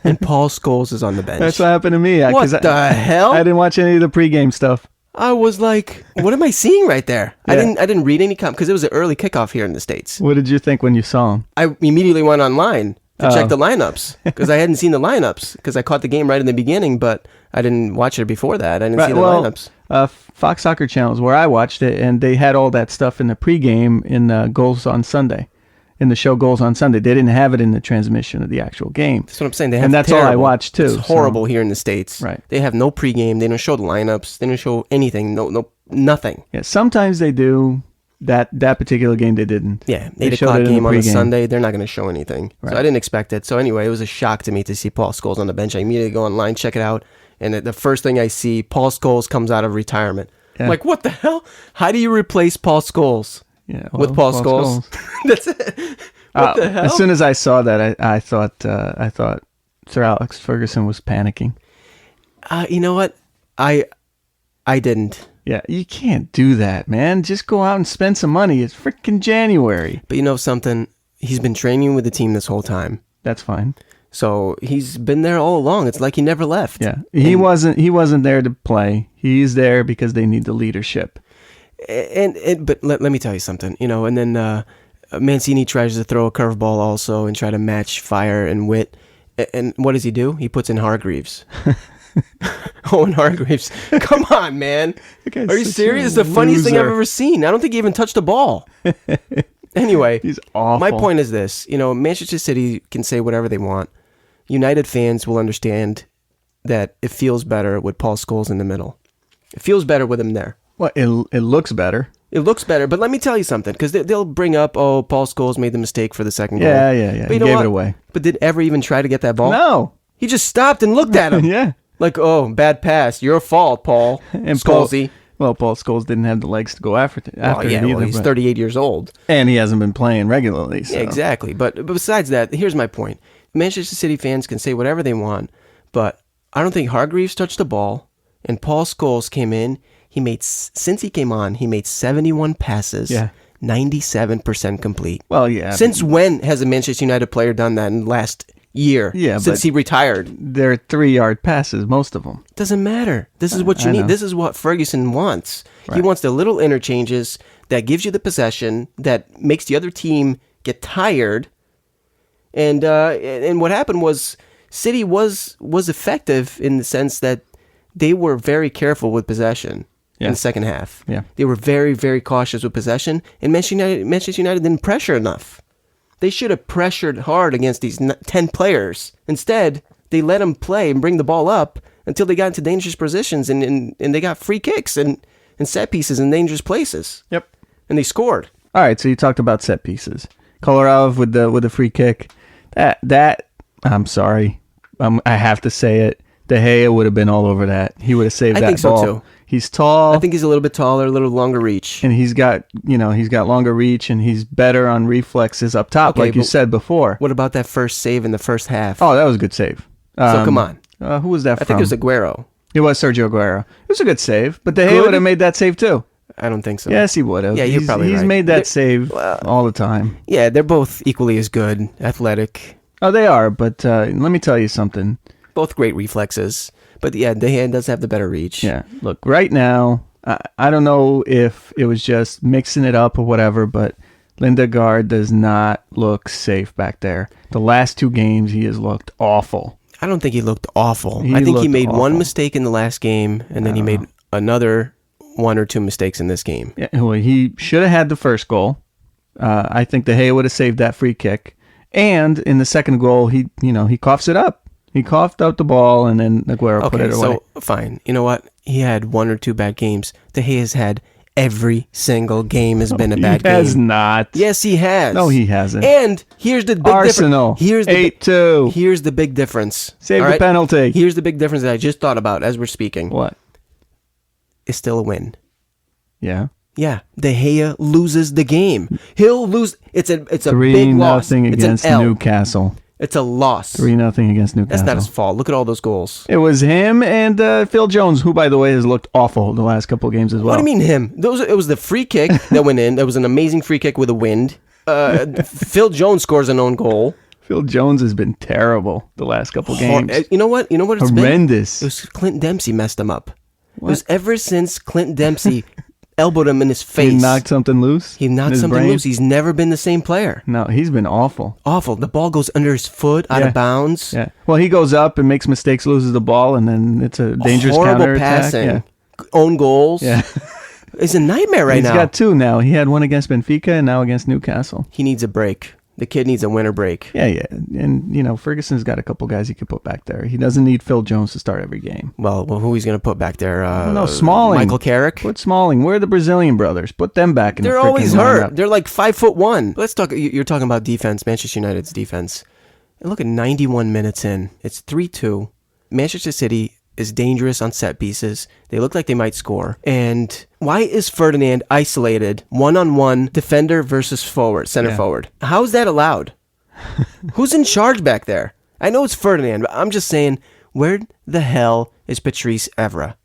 and Paul Scholes is on the bench. That's what happened to me. What the hell? I didn't watch any of the pregame stuff. I was like, what am I seeing right there? Yeah. I didn't read any because it was an early kickoff here in the States. What did you think when you saw him? I immediately went online to check the lineups because I hadn't seen the lineups because I caught the game right in the beginning, but I didn't watch it before that. I didn't see the lineups. Fox Soccer Channel is where I watched it, and they had all that stuff in the pregame in Goals on Sunday. In the show Goals on Sunday. They didn't have it in the transmission of the actual game. That's what I'm saying. And that's all I watched too. It's horrible here in the States. Right. They have no pregame. They don't show the lineups. They don't show anything. No, nothing. Yeah, sometimes they do. That particular game they didn't. Yeah, 8 o'clock game on a Sunday. They're not going to show anything. Right. So I didn't expect it. So anyway, it was a shock to me to see Paul Scholes on the bench. I immediately go online, check it out, and the first thing I see, Paul Scholes comes out of retirement. Yeah. I'm like, what the hell? How do you replace Paul Scholes? Yeah, with Paul Scholes. That's it. What the hell? As soon as I saw that, I thought Sir Alex Ferguson was panicking. You know what? I didn't. Yeah, you can't do that, man. Just go out and spend some money. It's freaking January. But you know something? He's been training with the team this whole time. That's fine. So he's been there all along. It's like he never left. Yeah, he wasn't there to play. He's there because they need the leadership. But let me tell you something. You know, and then Mancini tries to throw a curveball also and try to match fire and wit. And what does he do? He puts in Hargreaves. Owen Hargreaves. Come on, man. Are you serious? The funniest thing I've ever seen. I don't think he even touched the ball. Anyway, he's awful. My point is this. You know, Manchester City can say whatever they want. United fans will understand that it feels better with Paul Scholes in the middle. It feels better with him there. Well, it looks better. It looks better, but let me tell you something, because they'll bring up, Paul Scholes made the mistake for the second goal. Yeah. But you know gave it away. But did ever even try to get that ball? No. He just stopped and looked at him. Yeah. Like, bad pass. Your fault, Paul. And Scholesy. Paul Scholes didn't have the legs to go after it either. He's 38 years old. And he hasn't been playing regularly. So. Yeah, exactly. But besides that, here's my point. Manchester City fans can say whatever they want, but I don't think Hargreaves touched the ball, and Paul Scholes came in. Since he came on, he made 71 passes, 97% complete. Well, yeah. Since when has a Manchester United player done that in the last year? Yeah, since he retired. They're 3-yard passes, most of them. Doesn't matter. This is what you need. This is what Ferguson wants. Right. He wants the little interchanges that gives you the possession, that makes the other team get tired. And what happened was City was effective in the sense that they were very careful with possession. In the second half. Yeah. They were very, very cautious with possession, and Manchester United didn't pressure enough. They should have pressured hard against these 10 players. Instead, they let them play and bring the ball up until they got into dangerous positions, and they got free kicks and set pieces in dangerous places. Yep. And they scored. All right, so you talked about set pieces. Kolarov with the free kick. That I'm sorry. I have to say it. De Gea would have been all over that. He would have saved that ball. I think so too. He's tall. I think he's a little bit taller, a little longer reach. And he's got longer reach, and he's better on reflexes up top, like you said before. What about that first save in the first half? Oh, that was a good save. So come on. Who was that from? I think it was Aguero. It was Sergio Aguero. It was a good save, but De Gea would have made that save too. I don't think so. Yes, he would have. Yeah, you're probably right. He's made that save all the time. Yeah, they're both equally as good, athletic. Oh, they are, but let me tell you something. Both great reflexes. But yeah, De Gea does have the better reach. Yeah, look, right now, I don't know if it was just mixing it up or whatever, but Lindegaard does not look safe back there. The last 2 games, he has looked awful. I don't think he looked awful. I think he made one mistake in the last game, and then he made another 1 or 2 mistakes in this game. Yeah, well, he should have had the first goal. I think De Gea would have saved that free kick. And in the second goal, he coughs it up. He coughed out the ball, and then Aguero put it away. So, fine. You know what? He had 1 or 2 bad games. De Gea has had every single game has been a bad game. He has not. Yes, he has. No, he hasn't. And here's the big Arsenal, difference. 8-2. Here's the big difference. Save the penalty. Here's the big difference that I just thought about as we're speaking. What? It's still a win. Yeah. Yeah, De Gea loses the game. He'll lose. It's a big loss. 3-0 against Newcastle. It's a loss. 3-0 against Newcastle. That's not his fault. Look at all those goals. It was him and Phil Jones, who, by the way, has looked awful the last couple of games as well. What do you mean him? It was the free kick that went in. That was an amazing free kick with a wind. Phil Jones scores an own goal. Phil Jones has been terrible the last couple games. You know what? It's horrendous. It was Clint Dempsey messed him up. What? It was ever since Clint Dempsey elbowed him in his face. He knocked something loose? He knocked something loose. He's never been the same player. No, he's been awful. Awful. The ball goes under his foot, out of bounds. Yeah. Well, he goes up and makes mistakes, loses the ball, and then it's a dangerous horrible passing. Yeah. Own goals. Yeah. It's a nightmare now. He's got 2 now. He had one against Benfica and now against Newcastle. He needs a break. The kid needs a winter break. Yeah. And, Ferguson's got a couple guys he could put back there. He doesn't need Phil Jones to start every game. Well, who he's going to put back there? No, Smalling. Michael Carrick? Put Smalling. Where are the Brazilian brothers? Put them back in the freaking lineup. They're always hurt. They're like 5'1". Let's talk. You're talking about defense, Manchester United's defense. And look at 91 minutes in. It's 3-2. Manchester City is dangerous on set pieces. They look like they might score. And why is Ferdinand isolated one-on-one defender versus center forward? How is that allowed? Who's in charge back there? I know it's Ferdinand, but I'm just saying, where the hell is Patrice Evra?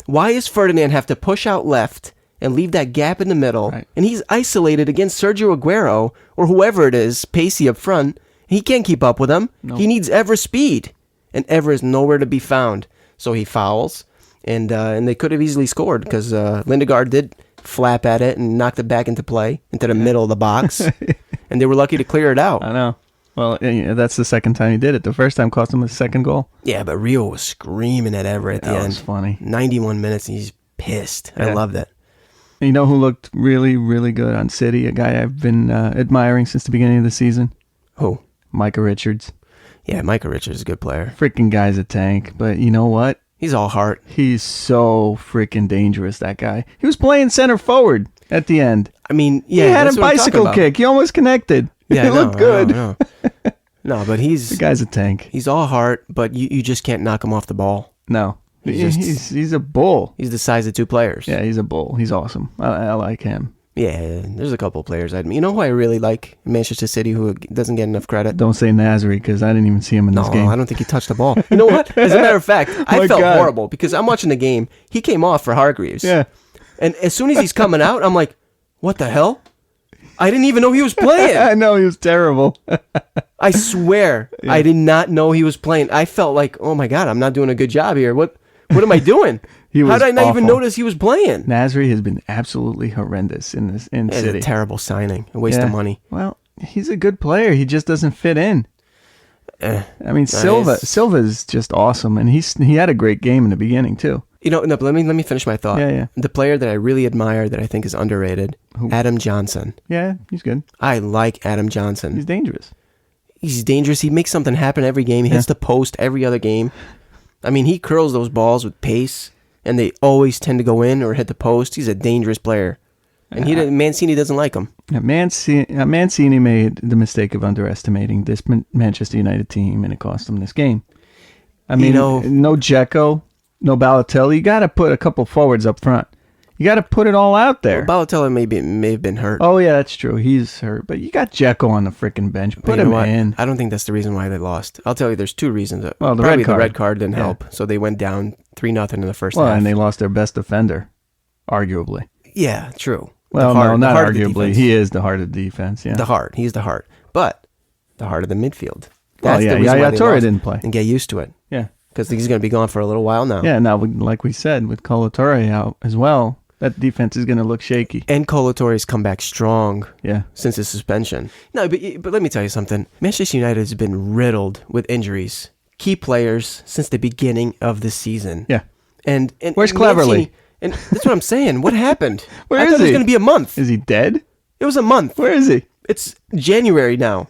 Why does Ferdinand have to push out left and leave that gap in the middle? Right. And he's isolated against Sergio Aguero or whoever it is, pacey up front. He can't keep up with him. Nope. He needs Evra's speed. And Evra is nowhere to be found. So he fouls, and they could have easily scored because Lindegaard did flap at it and knocked it back into play, into the middle of the box, and they were lucky to clear it out. I know. Well, that's the second time he did it. The first time cost him his second goal. Yeah, but Rio was screaming at Evra at the end. That was funny. 91 minutes, and he's pissed. Yeah. I loved it. You know who looked really, really good on City? A guy I've been admiring since the beginning of the season. Who? Micah Richards. Yeah, Micah Richards is a good player. Freaking guy's a tank. But you know what? He's all heart. He's so freaking dangerous, that guy. He was playing center forward at the end. I mean, yeah. He had a bicycle kick. He almost connected. Yeah, it looked good. No, but the guy's a tank. He's all heart, but you just can't knock him off the ball. No. He's a bull. He's the size of 2 players. Yeah, he's a bull. He's awesome. I like him. Yeah, there's a couple of players. You know who I really like in Manchester City who doesn't get enough credit? Don't say Nasri because I didn't even see him in this game. No, I don't think he touched the ball. You know what? As a matter of fact, I felt horrible because I'm watching the game. He came off for Hargreaves. Yeah. And as soon as he's coming out, I'm like, what the hell? I didn't even know he was playing. I know, he was terrible. I swear, I did not know he was playing. I felt like, oh my God, I'm not doing a good job here. What am I doing? How did I not even notice he was playing? Nasri has been absolutely horrendous in City. It's a terrible signing. A waste of money. Well, he's a good player. He just doesn't fit in. I mean, Silva's just awesome, and he had a great game in the beginning too. But let me finish my thought. Yeah. The player that I really admire that I think is underrated, Adam Johnson. Yeah, he's good. I like Adam Johnson. He's dangerous. He makes something happen every game. He hits the post every other game. I mean, he curls those balls with pace, and they always tend to go in or hit the post. He's a dangerous player. And Mancini doesn't like him. Mancini made the mistake of underestimating this Manchester United team, and it cost him this game. I mean, no Dzeko, no Balotelli. You got to put a couple forwards up front. You got to put it all out there. Well, Balotelli may have been hurt. Oh, yeah, that's true. He's hurt. But you got Dzeko on the freaking bench. Put him in. I don't think that's the reason why they lost. I'll tell you, there's 2 reasons. Well, the red card didn't help. So they went down 3-0 in the first half. Well, and they lost their best defender, arguably. Yeah, true. Well, no, not arguably. He is the heart of the defense, yeah. The heart. He's the heart. But the heart of the midfield. That's the reason why Torre didn't play. And get used to it. Yeah. Because he's going to be gone for a little while now. Yeah, now, like we said, with Colo Torre out as well, that defense is going to look shaky. And Colo Torre's come back strong since his suspension. No, but let me tell you something. Manchester United has been riddled with injuries. Key players since the beginning of the season. Yeah. And where's Cleverley? And that's what I'm saying. What happened? Where I is thought he? It was going to be a month. Is he dead? It was a month. Where is he? It's January now.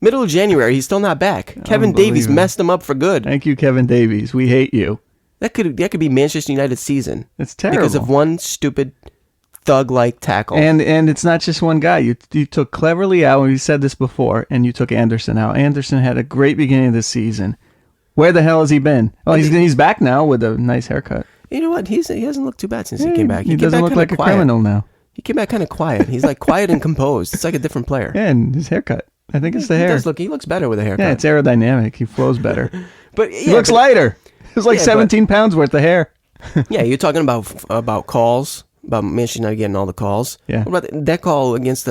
Middle of January. He's still not back. Kevin Davies messed him up for good. Thank you, Kevin Davies. We hate you. That could be Manchester United's season. It's terrible. Because of one stupid thug-like tackle. And it's not just one guy. You took Cleverley out, and we said this before, and you took Anderson out. Anderson had a great beginning of the season. Where the hell has he been? Well, he's back now with a nice haircut. You know what? He hasn't looked too bad since he came back. He doesn't look like a criminal now. He came back kind of quiet. He's like quiet and composed. It's like a different player. Yeah, and his haircut. I think it's the hair. He looks better with a haircut. Yeah, it's aerodynamic. He flows better. But he looks lighter. It's like 17 pounds worth of hair. Yeah, you're talking about calls, about Manchester United getting all the calls. Yeah. What about that call against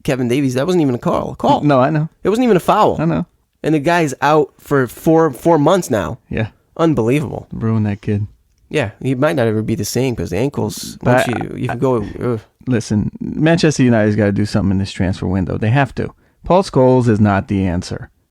Kevin Davies? That wasn't even a call. No, I know. It wasn't even a foul. I know. And the guy's out for four months now. Yeah. Unbelievable. Ruin that kid. Yeah, he might not ever be the same because the ankles, once you can go... Listen, Manchester United's got to do something in this transfer window. They have to. Paul Scholes is not the answer.